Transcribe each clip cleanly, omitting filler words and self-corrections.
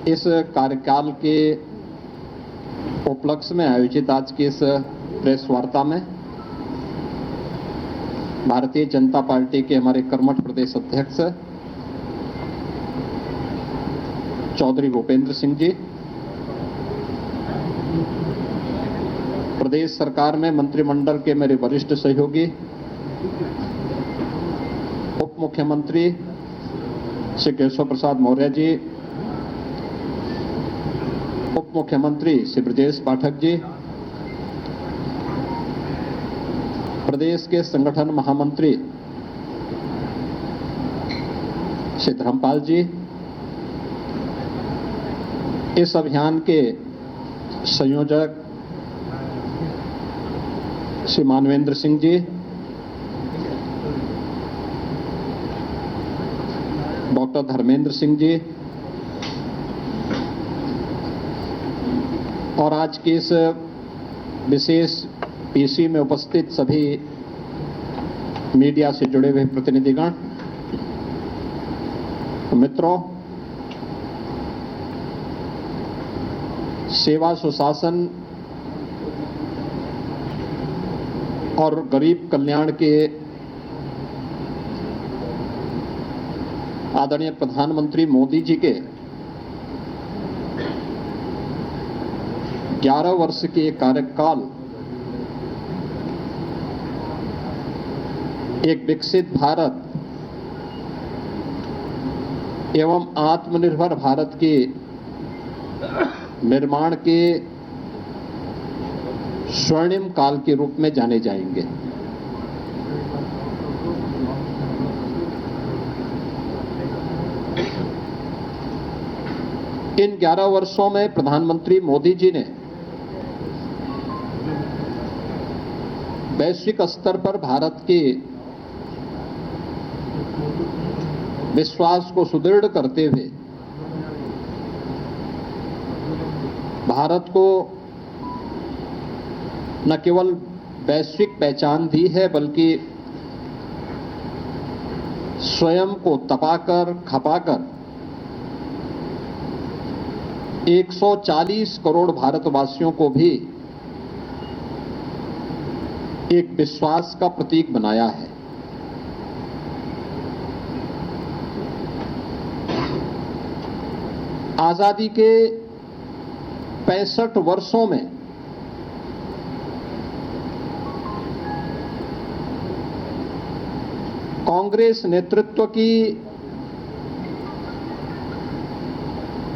इस कार्यकाल के उपलक्ष्य में आयोजित आज की इस प्रेस वार्ता में भारतीय जनता पार्टी के हमारे कर्मठ प्रदेश अध्यक्ष चौधरी भूपेंद्र सिंह जी, प्रदेश सरकार में मंत्रिमंडल के मेरे वरिष्ठ सहयोगी उप मुख्यमंत्री श्री केशव प्रसाद मौर्य जी, उप मुख्यमंत्री श्री ब्रजेश पाठक जी, प्रदेश के संगठन महामंत्री श्री धर्मपाल जी, इस अभियान के संयोजक श्री मानवेंद्र सिंह जी, डॉक्टर धर्मेंद्र सिंह जी और आज के इस विशेष पीसी में उपस्थित सभी मीडिया से जुड़े हुए प्रतिनिधिगण, मित्रों, सेवा सुशासन और गरीब कल्याण के आदरणीय प्रधानमंत्री मोदी जी के 11 वर्ष के कार्यकाल एक विकसित भारत एवं आत्मनिर्भर भारत के निर्माण के स्वर्णिम काल के रूप में जाने जाएंगे। इन 11 वर्षों में प्रधानमंत्री मोदी जी ने वैश्विक स्तर पर भारत के विश्वास को सुदृढ़ करते हुए भारत को न केवल वैश्विक पहचान दी है, बल्कि स्वयं को तपाकर खपाकर 140 करोड़ भारतवासियों को भी एक विश्वास का प्रतीक बनाया है। आजादी के 65 वर्षों में कांग्रेस नेतृत्व की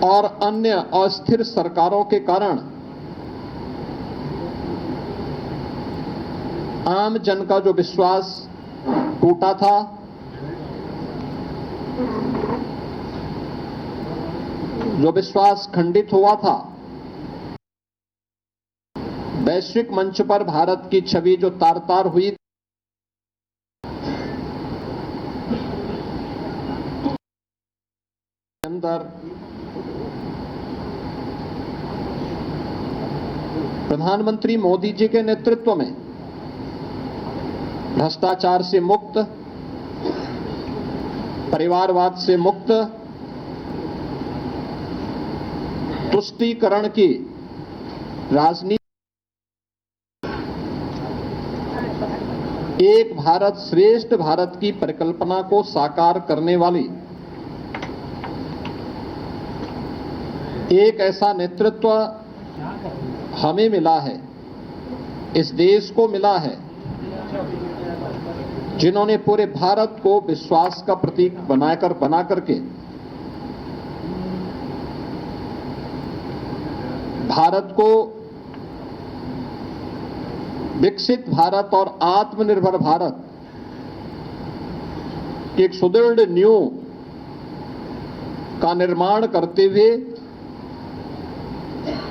और अन्य अस्थिर सरकारों के कारण आम जन का जो विश्वास टूटा था, जो विश्वास खंडित हुआ था, वैश्विक मंच पर भारत की छवि जो तार-तार हुई, अंदर प्रधानमंत्री मोदी जी के नेतृत्व में भ्रष्टाचार से मुक्त, परिवारवाद से मुक्त, तुष्टीकरण की राजनीति, एक भारत श्रेष्ठ भारत की परिकल्पना को साकार करने वाली एक ऐसा नेतृत्व हमें मिला है, इस देश को मिला है, जिन्होंने पूरे भारत को विश्वास का प्रतीक बना करके भारत को विकसित भारत और आत्मनिर्भर भारत की एक सुदृढ़ नींव का निर्माण करते हुए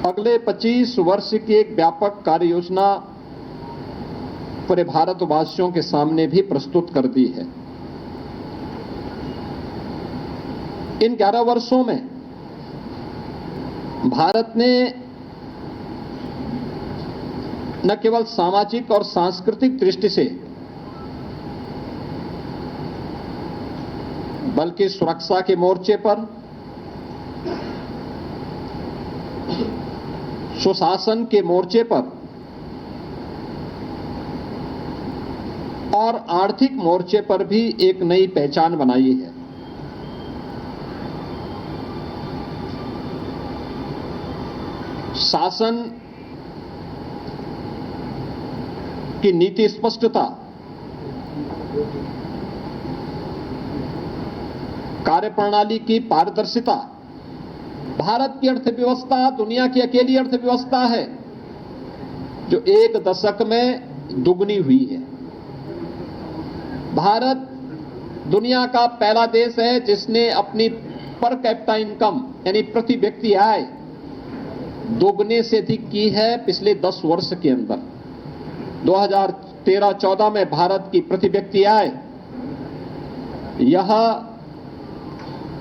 अगले 25 वर्ष की एक व्यापक कार्य योजना पूरे भारतवासियों के सामने भी प्रस्तुत कर दी है। इन 11 वर्षों में भारत ने न केवल सामाजिक और सांस्कृतिक दृष्टि से, बल्कि सुरक्षा के मोर्चे पर, सुशासन के मोर्चे पर और आर्थिक मोर्चे पर भी एक नई पहचान बनाई है। शासन की नीति स्पष्टता, कार्यप्रणाली की पारदर्शिता। भारत की अर्थव्यवस्था दुनिया की अकेली अर्थव्यवस्था है जो एक दशक में दुगनी हुई है। भारत दुनिया का पहला देश है जिसने अपनी पर कैपिटा इनकम यानी प्रति व्यक्ति आय दोगुने से अधिक की है पिछले 10 वर्ष के अंदर। 2013-14 में भारत की प्रति व्यक्ति आय यह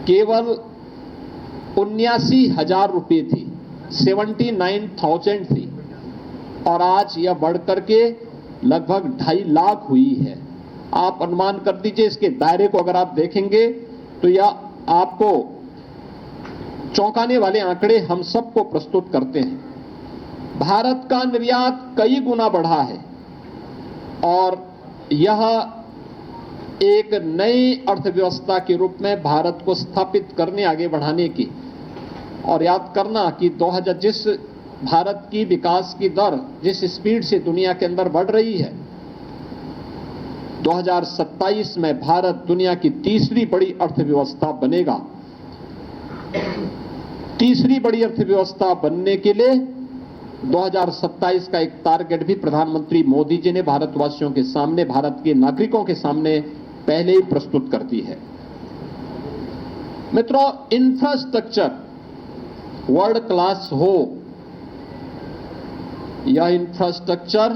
केवल 79,000 रुपये थी, 79,000 थी, और आज यह बढ़कर के लगभग 2.5 लाख हुई है। आप अनुमान कर दीजिए, इसके दायरे को अगर आप देखेंगे तो यह आपको चौंकाने वाले आंकड़े हम सबको प्रस्तुत करते हैं। भारत का निर्यात कई गुना बढ़ा है और यह एक नई अर्थव्यवस्था के रूप में भारत को स्थापित करने, आगे बढ़ाने की। और याद करना कि 2000 जिस भारत की विकास की दर जिस स्पीड से दुनिया के अंदर बढ़ रही है, 2027 में भारत दुनिया की तीसरी बड़ी अर्थव्यवस्था बनेगा। तीसरी बड़ी अर्थव्यवस्था बनने के लिए 2027 का एक टारगेट भी प्रधानमंत्री मोदी जी ने भारतवासियों के सामने, भारत के नागरिकों के सामने पहले ही प्रस्तुत कर दी है। मित्रों, इंफ्रास्ट्रक्चर वर्ल्ड क्लास हो, यह इंफ्रास्ट्रक्चर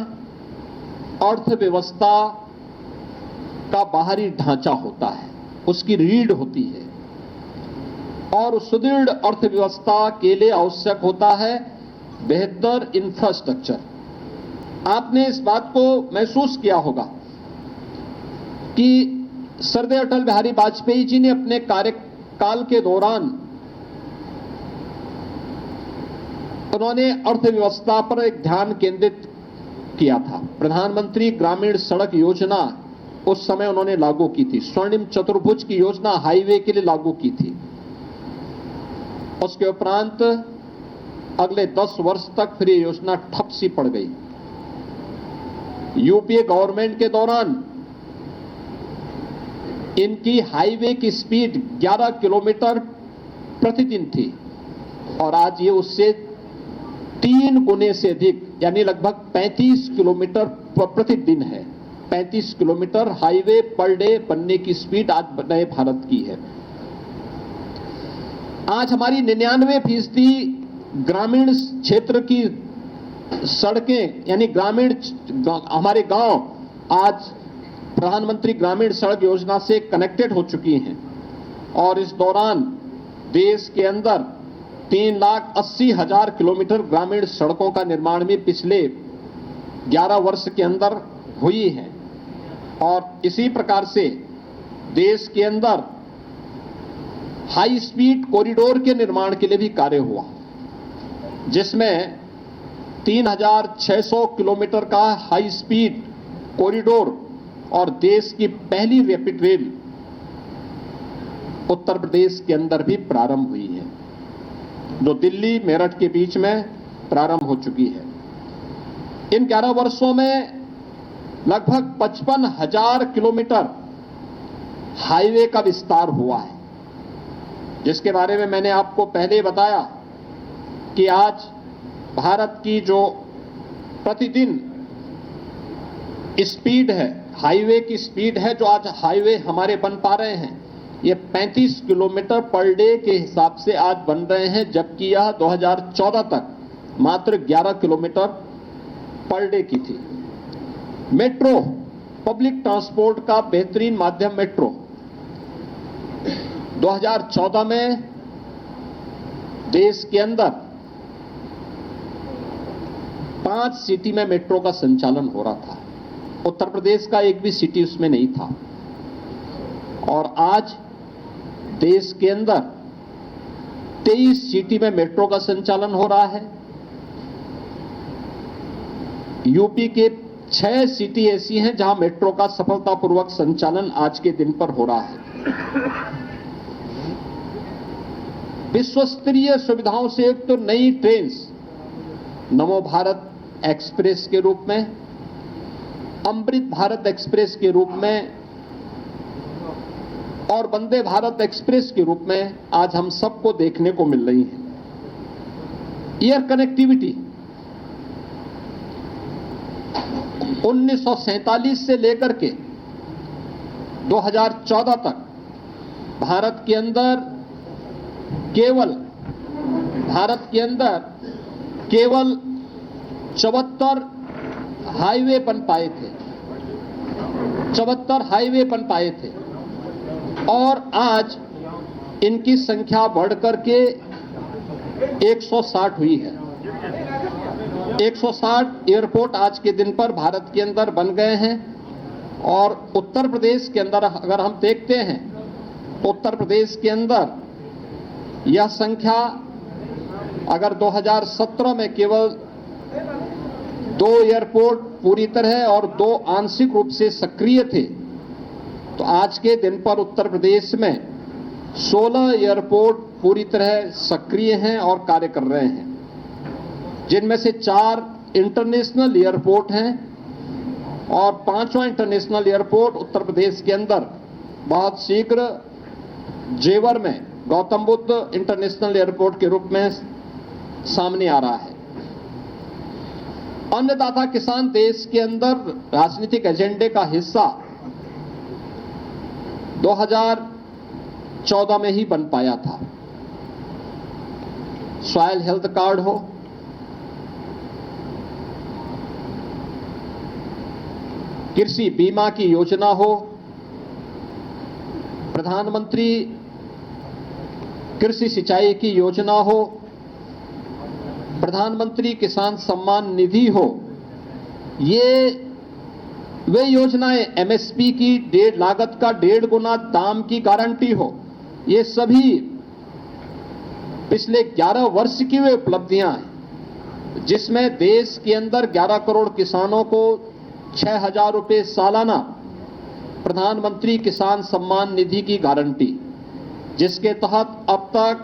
अर्थव्यवस्था का बाहरी ढांचा होता है, उसकी रीढ़ होती है, और सुदृढ़ अर्थव्यवस्था के लिए आवश्यक होता है बेहतर इंफ्रास्ट्रक्चर। आपने इस बात को महसूस किया होगा कि सरदार अटल बिहारी वाजपेयी जी ने अपने कार्यकाल के दौरान उन्होंने अर्थव्यवस्था पर एक ध्यान केंद्रित किया था। प्रधानमंत्री ग्रामीण सड़क योजना उस समय उन्होंने लागू की थी। स्वर्णिम चतुर्भुज की योजना हाईवे के लिए लागू की थी। उसके उपरांत अगले 10 वर्ष तक फिर ये योजना ठप सी पड़ गई। यूपीए गवर्नमेंट के दौरान इनकी हाईवे की स्पीड 11 किलोमीटर प्रतिदिन थी और आज ये उससे 3 गुने से अधिक यानी लगभग 35 किलोमीटर प्रतिदिन है। 35 किलोमीटर हाईवे पर डे बनने की स्पीड आज नए भारत की है। आज हमारी 99% ग्रामीण क्षेत्र की सड़कें यानी ग्रामीण हमारे गांव आज प्रधानमंत्री ग्रामीण सड़क योजना से कनेक्टेड हो चुकी हैं और इस दौरान देश के अंदर 3,80,000 किलोमीटर ग्रामीण सड़कों का निर्माण भी पिछले 11 वर्ष के अंदर हुई है। और इसी प्रकार से देश के अंदर हाई स्पीड कॉरिडोर के निर्माण के लिए भी कार्य हुआ, जिसमें 3,600 किलोमीटर का हाई स्पीड कॉरिडोर और देश की पहली रैपिड रेल उत्तर प्रदेश के अंदर भी प्रारंभ हुई है, जो दिल्ली मेरठ के बीच में प्रारंभ हो चुकी है। इन 11 वर्षों में लगभग 55,000 किलोमीटर हाईवे का विस्तार हुआ है, जिसके बारे में मैंने आपको पहले बताया कि आज भारत की जो प्रतिदिन स्पीड है, हाईवे की स्पीड है, जो आज हाईवे हमारे बन पा रहे हैं, ये 35 किलोमीटर पर डे के हिसाब से आज बन रहे हैं, जबकि यह 2014 तक मात्र 11 किलोमीटर पर डे की थी। मेट्रो, पब्लिक ट्रांसपोर्ट का बेहतरीन माध्यम मेट्रो, 2014 में देश के अंदर 5 सिटी में मेट्रो का संचालन हो रहा था। उत्तर प्रदेश का एक भी सिटी उसमें नहीं था। और आज देश के अंदर 23 सिटी में मेट्रो का संचालन हो रहा है। यूपी के 6 सिटी ऐसी हैं जहां मेट्रो का सफलतापूर्वक संचालन आज के दिन पर हो रहा है। विश्व स्तरीय सुविधाओं से युक्त तो नई ट्रेन नमो भारत एक्सप्रेस के रूप में, अमृत भारत एक्सप्रेस के रूप में और वंदे भारत एक्सप्रेस के रूप में आज हम सबको देखने को मिल रही है। एयर कनेक्टिविटी 1947 से लेकर के 2014 तक भारत के अंदर केवल 74 हाईवे बन पाए थे, 74 हाईवे बन पाए थे और आज इनकी संख्या बढ़कर के 160 हुई है। 160 एयरपोर्ट आज के दिन पर भारत के अंदर बन गए हैं और उत्तर प्रदेश के अंदर अगर हम देखते हैं तो उत्तर प्रदेश के अंदर यह संख्या अगर 2017 में केवल 2 एयरपोर्ट पूरी तरह और 2 आंशिक रूप से सक्रिय थे, तो आज के दिन पर उत्तर प्रदेश में 16 एयरपोर्ट पूरी तरह सक्रिय हैं और कार्य कर रहे हैं, जिनमें से 4 इंटरनेशनल एयरपोर्ट हैं और 5वां इंटरनेशनल एयरपोर्ट उत्तर प्रदेश के अंदर बहुत शीघ्र जेवर में गौतम बुद्ध इंटरनेशनल एयरपोर्ट के रूप में सामने आ रहा है। अन्नदाता किसान देश के अंदर राजनीतिक एजेंडे का हिस्सा 2014 में ही बन पाया था। सॉइल हेल्थ कार्ड हो, कृषि बीमा की योजना हो, प्रधानमंत्री कृषि सिंचाई की योजना हो, प्रधानमंत्री किसान सम्मान निधि हो, ये वे योजनाएं एमएसपी की लागत का 1.5 गुना दाम की गारंटी हो, ये सभी पिछले 11 वर्ष की वे उपलब्धियां हैं, जिसमें देश के अंदर 11 करोड़ किसानों को 6,000 रुपए सालाना प्रधानमंत्री किसान सम्मान निधि की गारंटी, जिसके तहत अब तक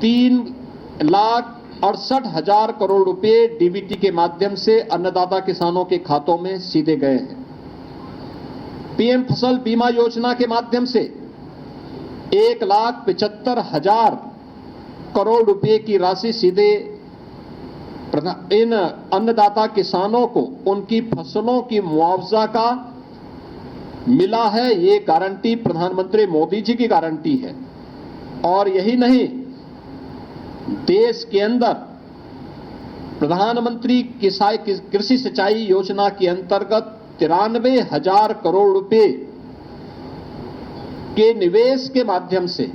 3,68,000 करोड़ रुपए डीबीटी के माध्यम से अन्नदाता किसानों के खातों में सीधे गए हैं। पीएम फसल बीमा योजना के माध्यम से 1,75,000 करोड़ रुपए की राशि सीधे इन अन्नदाता किसानों को उनकी फसलों की मुआवजा का मिला है। ये गारंटी प्रधानमंत्री मोदी जी की गारंटी है। और यही नहीं, देश के अंदर प्रधानमंत्री कृषि सिंचाई योजना के अंतर्गत 93,000 करोड़ रुपए के निवेश के माध्यम से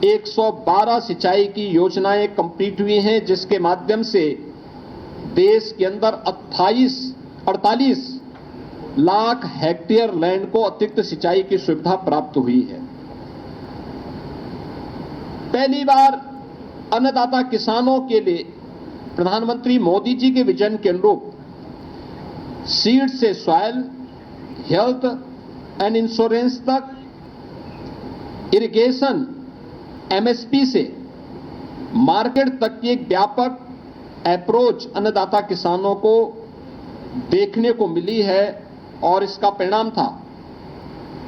112 सिंचाई की योजनाएं कंप्लीट हुई हैं, जिसके माध्यम से देश के अंदर 48 लाख हेक्टेयर लैंड को अतिरिक्त सिंचाई की सुविधा प्राप्त हुई है। पहली बार अन्नदाता किसानों के लिए प्रधानमंत्री मोदी जी के विजन के अनुरूप सीड से सॉइल हेल्थ एंड इंश्योरेंस तक, इरिगेशन एमएसपी से मार्केट तक की एक व्यापक अप्रोच अन्नदाता किसानों को देखने को मिली है और इसका परिणाम था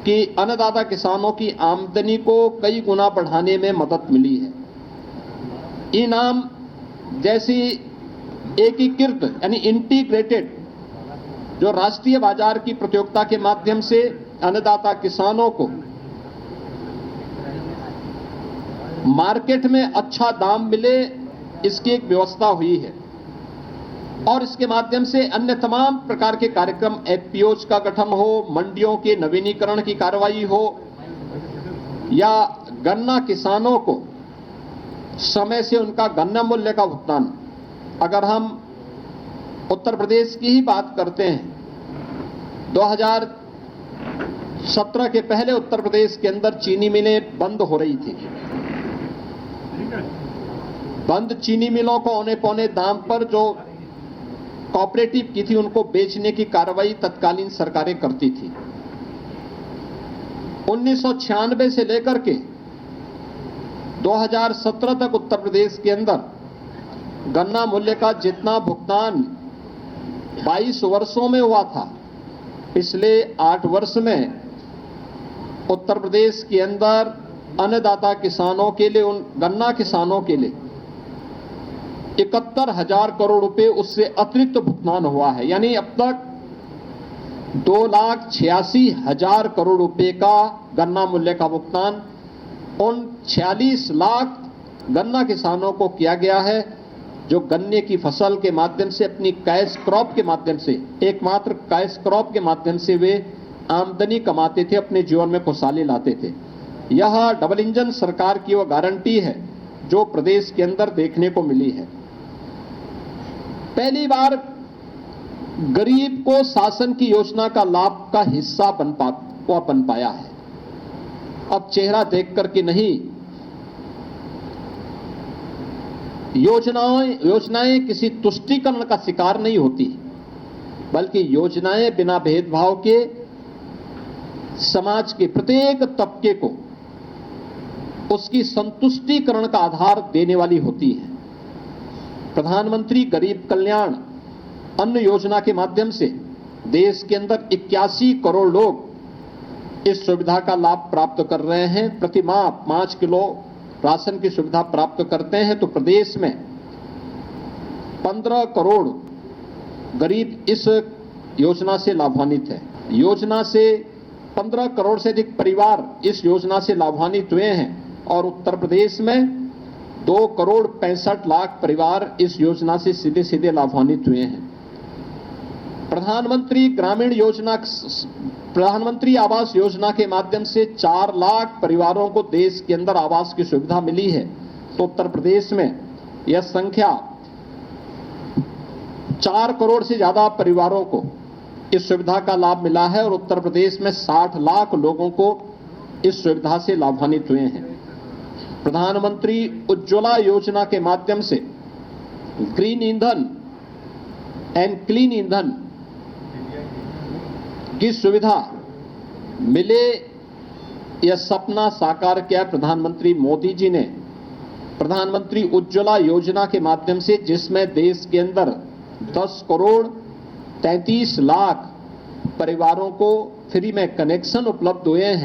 कि अन्नदाता किसानों की आमदनी को कई गुना बढ़ाने में मदद मिली है। इनाम जैसी एकीकृत यानी इंटीग्रेटेड जो राष्ट्रीय बाजार की प्रतियोगिता के माध्यम से अन्नदाता किसानों को मार्केट में अच्छा दाम मिले, इसकी एक व्यवस्था हुई है और इसके माध्यम से अन्य तमाम प्रकार के कार्यक्रम एफपीओज का गठन हो, मंडियों के नवीनीकरण की कार्रवाई हो या गन्ना किसानों को समय से उनका गन्ना मूल्य का भुगतान। अगर हम उत्तर प्रदेश की ही बात करते हैं, 2017 के पहले उत्तर प्रदेश के अंदर चीनी मिलें बंद हो रही थी बंद चीनी मिलों को औने पौने दाम पर जो कोऑपरेटिव की थी उनको बेचने की कार्रवाई तत्कालीन सरकारें करती थी। 1996 से लेकर के 2017 तक उत्तर प्रदेश के अंदर गन्ना मूल्य का जितना भुगतान 22 वर्षों में हुआ था, पिछले 8 वर्ष में उत्तर प्रदेश के अंदर अन्नदाता किसानों के लिए, उन गन्ना किसानों के लिए 71,000 करोड़ रुपए उससे अतिरिक्त भुगतान हुआ है। यानी अब तक 2,86,000 करोड़ रुपए का गन्ना मूल्य का भुगतान उन 46 लाख गन्ना किसानों को किया गया है जो गन्ने की फसल के माध्यम से, अपनी कैश क्रॉप के माध्यम से, एकमात्र कैश क्रॉप के माध्यम से वे आमदनी कमाते थे, अपने जीवन में खुशहाली लाते थे। यह डबल इंजन सरकार की वह गारंटी है जो प्रदेश के अंदर देखने को मिली है। पहली बार गरीब को शासन की योजना का लाभ का हिस्सा बन पाया है। अब चेहरा देख करके नहीं, योजनाएं किसी तुष्टीकरण का शिकार नहीं होती, बल्कि योजनाएं बिना भेदभाव के समाज के प्रत्येक तबके को उसकी संतुष्टिकरण का आधार देने वाली होती है। प्रधानमंत्री गरीब कल्याण अन्न योजना के माध्यम से देश के अंदर 81 करोड़ लोग इस सुविधा का लाभ प्राप्त कर रहे हैं। प्रति माह 5 किलो राशन की सुविधा प्राप्त करते हैं, तो प्रदेश में 15 करोड़ गरीब इस योजना से लाभान्वित है। योजना से 15 करोड़ से अधिक परिवार इस योजना से लाभान्वित हुए हैं और उत्तर प्रदेश में 2 करोड़ 65 लाख परिवार इस योजना से सीधे सीधे लाभान्वित हुए हैं। प्रधानमंत्री आवास योजना के माध्यम से 4 लाख परिवारों को देश के अंदर आवास की सुविधा मिली है, तो उत्तर प्रदेश में यह संख्या 4 करोड़ से ज्यादा परिवारों को इस सुविधा का लाभ मिला है और उत्तर प्रदेश में 60 लाख लोगों को इस सुविधा से लाभान्वित हुए हैं। प्रधानमंत्री उज्ज्वला योजना के माध्यम से ग्रीन ईंधन एंड क्लीन ईंधन की सुविधा मिले, यह सपना साकार किया प्रधानमंत्री मोदी जी ने। प्रधानमंत्री उज्ज्वला योजना के माध्यम से, जिसमें देश के अंदर 10 करोड़ 33 लाख परिवारों को फ्री में कनेक्शन उपलब्ध हुए हैं,